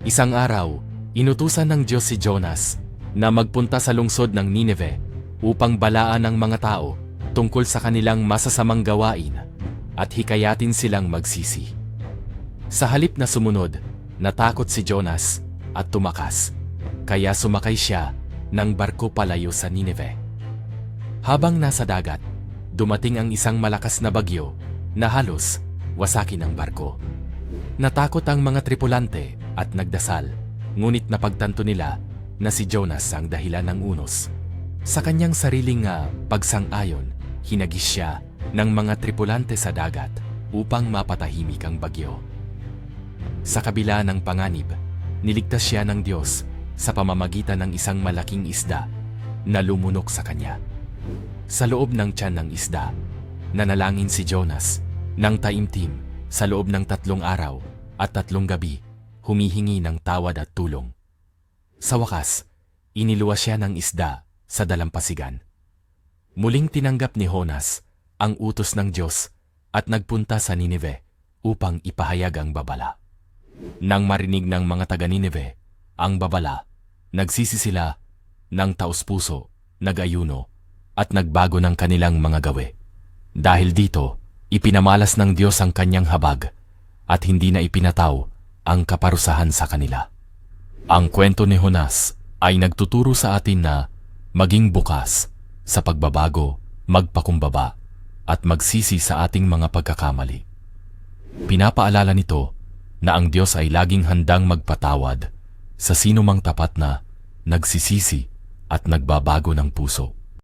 Isang araw, inutusan ng Diyos si Jonas na magpunta sa lungsod ng Nineveh upang balaan ang mga tao tungkol sa kanilang masasamang gawain at hikayatin silang magsisi. Sa halip na sumunod, natakot si Jonas at tumakas, kaya sumakay siya ng barko palayo sa Nineveh. Habang nasa dagat, dumating ang isang malakas na bagyo na halos wasakin ang barko. Natakot ang mga tripulante at nagdasal, ngunit napagtanto nila na si Jonas ang dahilan ng unos. Sa kanyang sariling pagsang-ayon, hinagis siya ng mga tripulante sa dagat upang mapatahimik ang bagyo. Sa kabila ng panganib, niligtas siya ng Diyos sa pamamagitan ng isang malaking isda na lumunok sa kanya. Sa loob ng tiyan ng isda, nanalangin si Jonas ng taimtim sa loob ng 3 araw at 3 gabi, humihingi ng tawad at tulong. Sa wakas, iniluwas siya ng isda sa dalampasigan. Muling tinanggap ni Jonas ang utos ng Diyos at nagpunta sa Nineveh upang ipahayag ang babala. Nang marinig ng mga taga-Nineveh ang babala, nagsisi sila ng taos-puso, nag-ayuno at nagbago ng kanilang mga gawi. Dahil dito, ipinamalas ng Diyos ang kanyang habag at hindi na ipinataw ang kaparusahan sa kanila. Ang kwento ni Jonas ay nagtuturo sa atin na maging bukas sa pagbabago, magpakumbaba at magsisi sa ating mga pagkakamali. Pinapaalala nito na ang Diyos ay laging handang magpatawad sa sinumang tapat na nagsisisi at nagbabago ng puso.